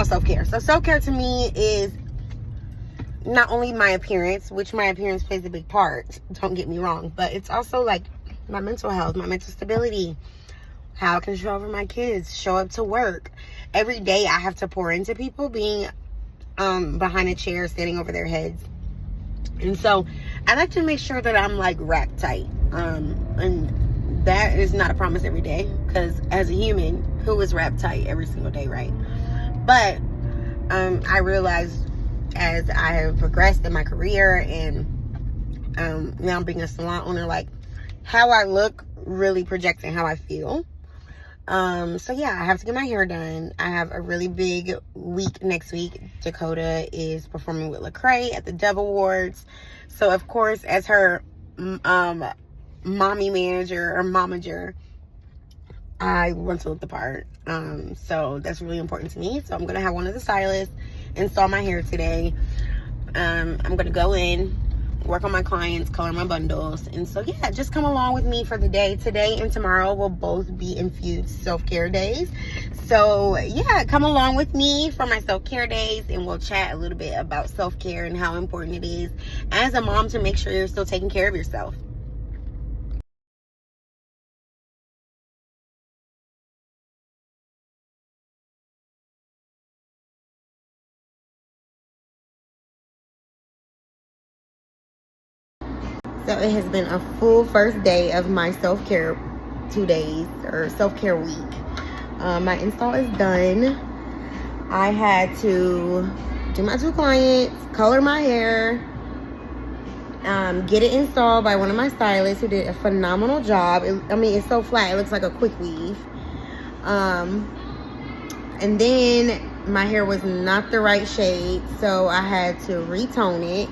self-care. So self-care to me is not only my appearance, which my appearance plays a big part, don't get me wrong, but it's also like my mental health, my mental stability, how I can show up for my kids, show up to work. Every day I have to pour into people, being behind a chair, standing over their heads. And so I like to make sure that I'm like wrapped tight. And that is not a promise every day, because as a human, who is wrapped tight every single day, right? But I realized as I have progressed in my career and now being a salon owner, like how I look really projects in how I feel. So yeah, I have to get my hair done. I have a really big week next week. Dakota is performing with Lecrae at the Dove Awards. So of course, as her mommy manager or momager, I want to look the part. So that's really important to me. So I'm gonna have one of the stylists install my hair today. I'm gonna go in, work on my clients, color my bundles. And so yeah, just come along with me for the day. Today and tomorrow will both be infused self-care days. So yeah, come along with me for my self-care days, and we'll chat a little bit about self-care and how important it is as a mom to make sure you're still taking care of yourself. So it has been a full first day of my self-care 2 days, or self-care week. My install is done. I had to do my 2 clients, color my hair, get it installed by one of my stylists who did a phenomenal job. It's so flat, it looks like a quick weave. And then my hair was not the right shade, so I had to retone it.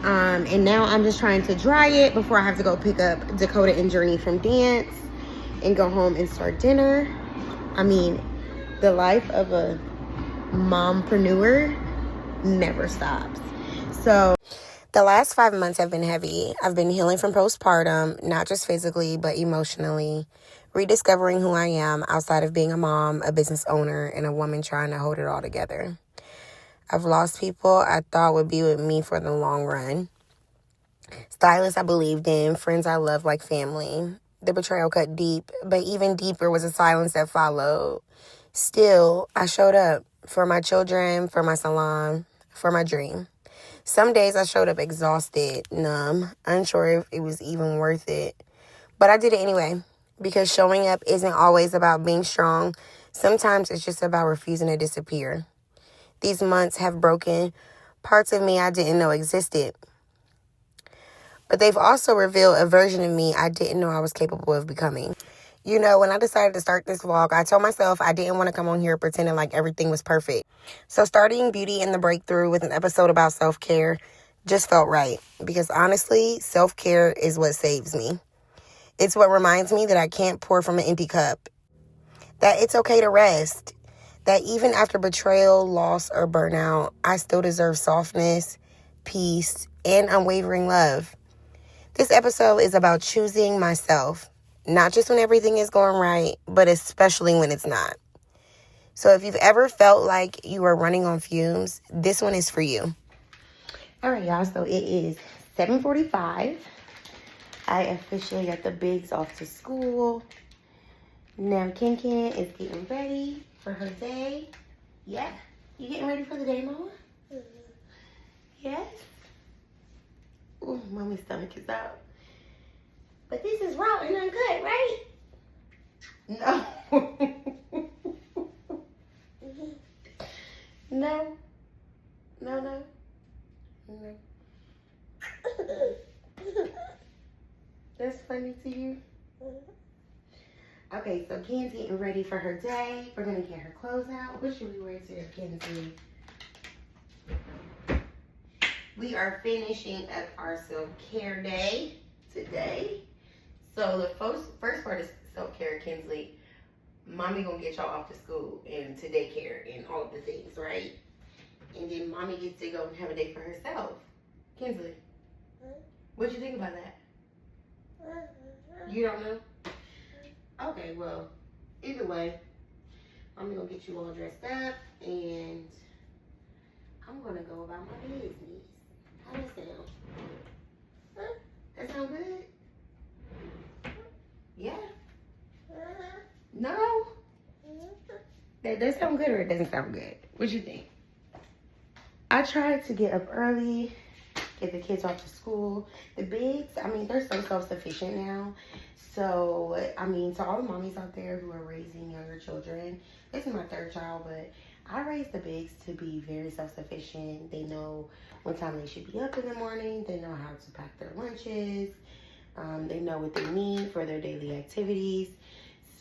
And now I'm just trying to dry it before I have to go pick up Dakota and Journey from dance and go home and start dinner. I mean, the life of a mompreneur never stops. So the last 5 months have been heavy. I've been healing from postpartum, not just physically, but emotionally, rediscovering who I am outside of being a mom, a business owner, and a woman trying to hold it all together. I've lost people I thought would be with me for the long run. Stylists I believed in, friends I loved like family. The betrayal cut deep, but even deeper was the silence that followed. Still, I showed up for my children, for my salon, for my dream. Some days I showed up exhausted, numb, unsure if it was even worth it. But I did it anyway, because showing up isn't always about being strong. Sometimes it's just about refusing to disappear. These months have broken parts of me I didn't know existed. But they've also revealed a version of me I didn't know I was capable of becoming. You know, when I decided to start this vlog, I told myself I didn't want to come on here pretending like everything was perfect. So starting Beauty and the Breakthrough with an episode about self-care just felt right. Because honestly, self-care is what saves me. It's what reminds me that I can't pour from an empty cup. That it's okay to rest. That even after betrayal, loss, or burnout, I still deserve softness, peace, and unwavering love. This episode is about choosing myself, not just when everything is going right, but especially when it's not. So if you've ever felt like you are running on fumes, this one is for you. All right, y'all, so it is 7:45. I officially got the bigs off to school. Now Ken is getting ready for her day. Yeah? You getting ready for the day, Mama? Yes? Ooh, Mommy's stomach is out. But this is raw and uncut, right? No. No. No, no. No. That's funny to you? Okay, so Ken's getting ready for her day. We're going to get her clothes out. What should we wear today, Kenzie? We are finishing up our self-care day today. So the first part is self-care, Kinsley. Mommy gonna get y'all off to school and to daycare and all of the things, right? And then Mommy gets to go and have a day for herself. Kinsley, what you think about that? You don't know? Okay, well, either way, Mommy gonna get you all dressed up and my business. How does that sound? Huh? That sound good? Yeah. No? That does sound good or it doesn't sound good? What you think? I tried to get up early, get the kids off to school. The bigs, I mean, they're so self-sufficient now. So, I mean, to all the mommies out there who are raising younger children, this is my third child, but I raised the bigs to be very self-sufficient. They know what time they should be up in the morning. They know how to pack their lunches. They know what they need for their daily activities.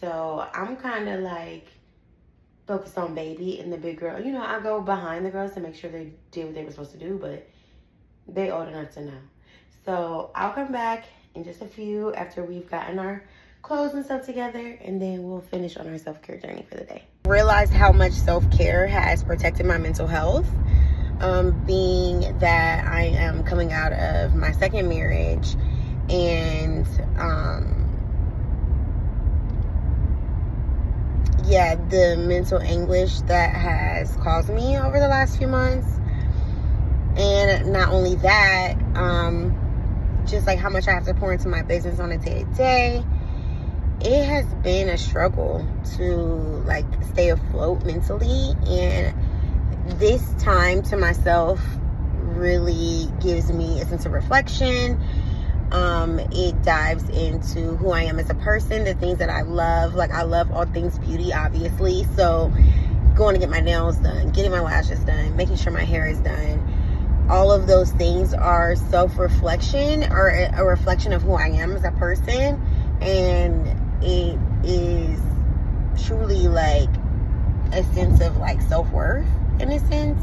So I'm kind of like focused on baby and the big girl. You know, I go behind the girls to make sure they did what they were supposed to do, but they old enough to know. So I'll come back in just a few after we've gotten our clothes and stuff together, and then we'll finish on our self-care journey for the day. Realized how much self-care has protected my mental health, being that I am coming out of my second marriage, and yeah, the mental anguish that has caused me over the last few months. And not only that, just like how much I have to pour into my business on a day-to-day. It has been a struggle to like stay afloat mentally, and this time to myself really gives me a sense of reflection. It dives into who I am as a person, the things that I love. Like, I love all things beauty, obviously. So going to get my nails done, getting my lashes done, making sure my hair is done. All of those things are self-reflection, or a reflection of who I am as a person. And it is truly like a sense of like self-worth, in a sense,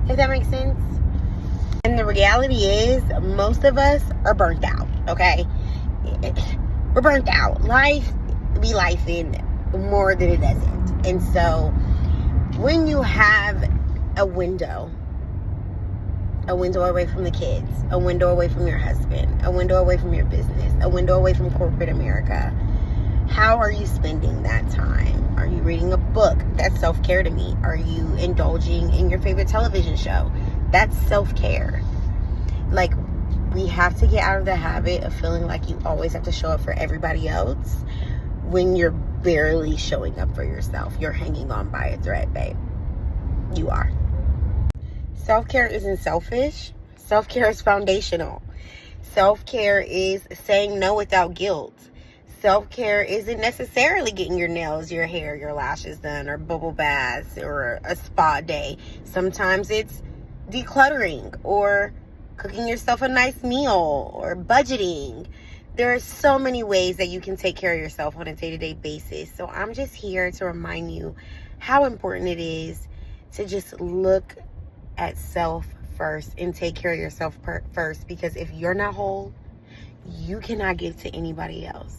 if that makes sense. And the reality is, most of us are burnt out, okay? We're burnt out. Life be lifing more than it doesn't. And so when you have a window away from the kids, a window away from your husband, a window away from your business, a window away from corporate America, how are you spending that time? Are you reading a book? That's self-care to me. Are you indulging in your favorite television show? That's self-care. Like, we have to get out of the habit of feeling like you always have to show up for everybody else when you're barely showing up for yourself. You're hanging on by a thread, babe. You are. Self-care isn't selfish. Self-care is foundational. Self-care is saying no without guilt. Self-care isn't necessarily getting your nails, your hair, your lashes done, or bubble baths, or a spa day. Sometimes it's decluttering, or cooking yourself a nice meal, or budgeting. There are so many ways that you can take care of yourself on a day-to-day basis. So I'm just here to remind you how important it is to just look at self first and take care of yourself first, because if you're not whole, you cannot give to anybody else.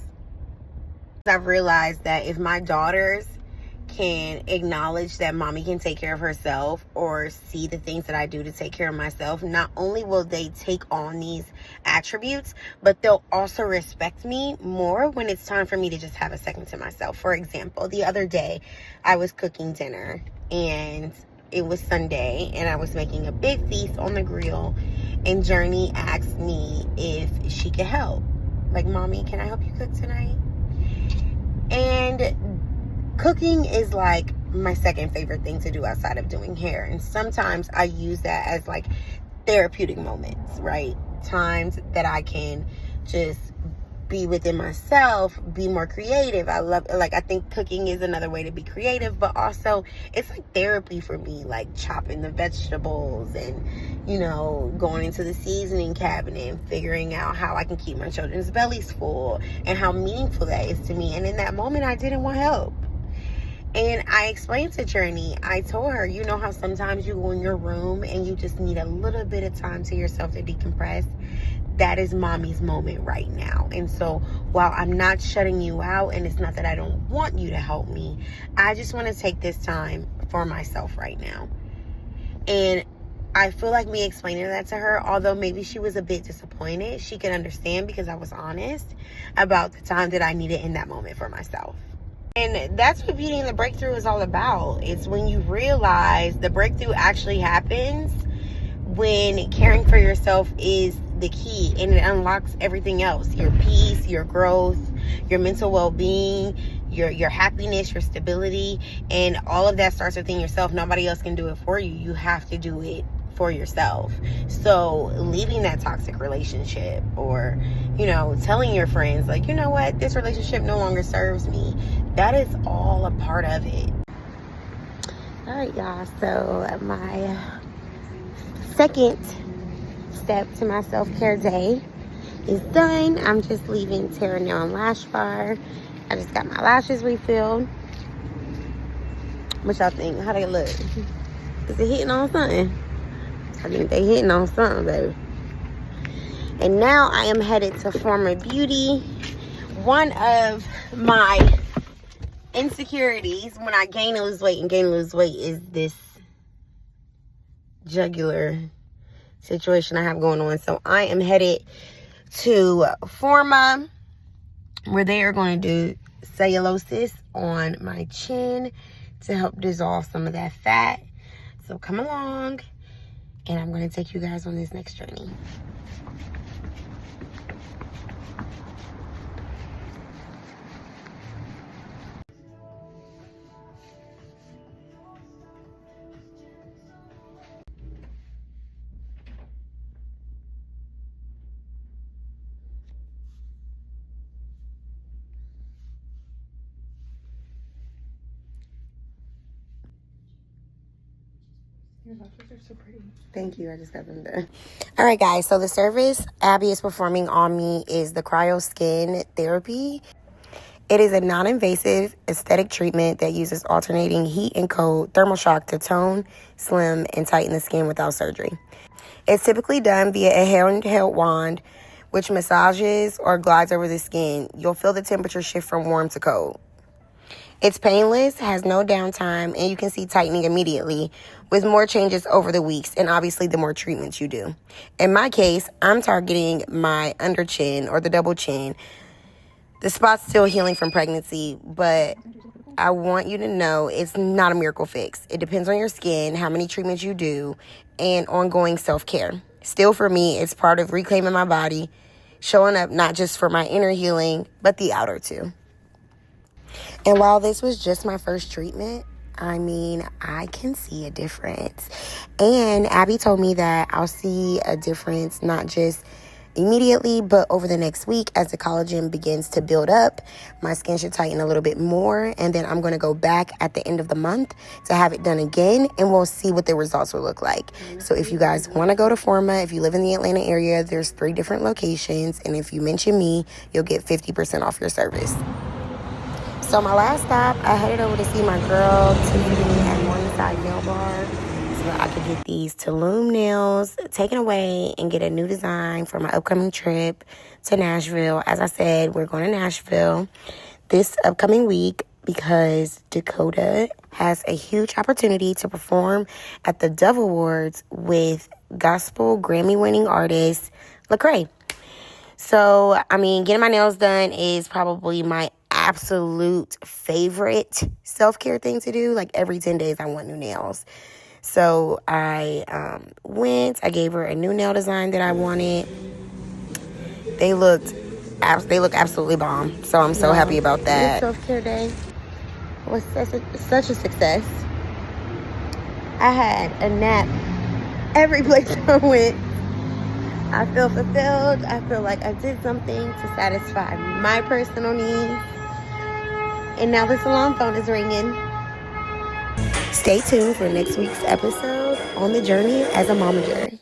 I've realized that if my daughters can acknowledge that mommy can take care of herself, or see the things that I do to take care of myself, not only will they take on these attributes, but they'll also respect me more when it's time for me to just have a second to myself. For example, the other day I was cooking dinner, and it was Sunday, and I was making a big feast on the grill, and Journey asked me if she could help. Like, mommy, can I help you cook tonight? And cooking is like my second favorite thing to do outside of doing hair. And sometimes I use that as like therapeutic moments, right? Times that I can just be within myself, be more creative. I think cooking is another way to be creative, but also it's like therapy for me, like chopping the vegetables and, you know, going into the seasoning cabinet and figuring out how I can keep my children's bellies full, and how meaningful that is to me. And in that moment, I didn't want help. And I explained to Journey, I told her, you know how sometimes you go in your room and you just need a little bit of time to yourself to decompress? That is mommy's moment right now. And so while I'm not shutting you out, and it's not that I don't want you to help me, I just want to take this time for myself right now. And I feel like me explaining that to her, although maybe she was a bit disappointed, she could understand because I was honest about the time that I needed in that moment for myself. And that's what Beauty and the Breakthrough is all about. It's when you realize the breakthrough actually happens when caring for yourself is the key, and it unlocks everything else: your peace, your growth, your mental well-being, your happiness, your stability, and all of that starts within yourself. Nobody else can do it for you. You have to do it for yourself. So leaving that toxic relationship, or telling your friends, like, you know what, this relationship no longer serves me, that is all a part of it. All right, y'all, so my second step to my self-care day is done. I'm just leaving Nail Lash Bar. I just got my lashes refilled. What y'all think? How they look? Is it hitting on something? I think they hitting on something, baby. And now I am headed to Former Beauty. One of my insecurities when I gain and lose weight is this jugular situation I have going on. So I am headed to Forma, where they are going to do cellulosis on my chin to help dissolve some of that fat. So come along, and I'm going to take you guys on this next journey. Your lashes are so pretty. Thank you. I just got them done. All right, guys. So the service Abby is performing on me is the Cryoskin Therapy. It is a non-invasive aesthetic treatment that uses alternating heat and cold thermal shock to tone, slim, and tighten the skin without surgery. It's typically done via a handheld wand, which massages or glides over the skin. You'll feel the temperature shift from warm to cold. It's painless, has no downtime, and you can see tightening immediately, with more changes over the weeks and obviously the more treatments you do. In my case, I'm targeting my under chin or the double chin. The spot's still healing from pregnancy, but I want you to know it's not a miracle fix. It depends on your skin, how many treatments you do, and ongoing self-care. Still, for me, it's part of reclaiming my body, showing up not just for my inner healing, but the outer too. And while this was just my first treatment, I mean, I can see a difference. And Abby told me that I'll see a difference not just immediately, but over the next week as the collagen begins to build up. My skin should tighten a little bit more, and then I'm going to go back at the end of the month to have it done again, and we'll see what the results will look like. So if you guys want to go to Forma, if you live in the Atlanta area, there's 3 different locations, and if you mention me, you'll get 50% off your service. So my last stop, I headed over to see my girl Tiffany at Morningside Nail Bar so that I could get these Tulum nails taken away and get a new design for my upcoming trip to Nashville. As I said, we're going to Nashville this upcoming week because Dakota has a huge opportunity to perform at the Dove Awards with gospel Grammy-winning artist Lecrae. So, I mean, getting my nails done is probably my absolute favorite self-care thing to do. Like every 10 days I want new nails. So I I gave her a new nail design that I wanted. They look absolutely bomb. So I'm so happy about that. This self-care day was such a success. I had a nap every place I went. I feel fulfilled. I feel like I did something to satisfy my personal needs. And now this alarm phone is ringing. Stay tuned for next week's episode on the journey as a momager.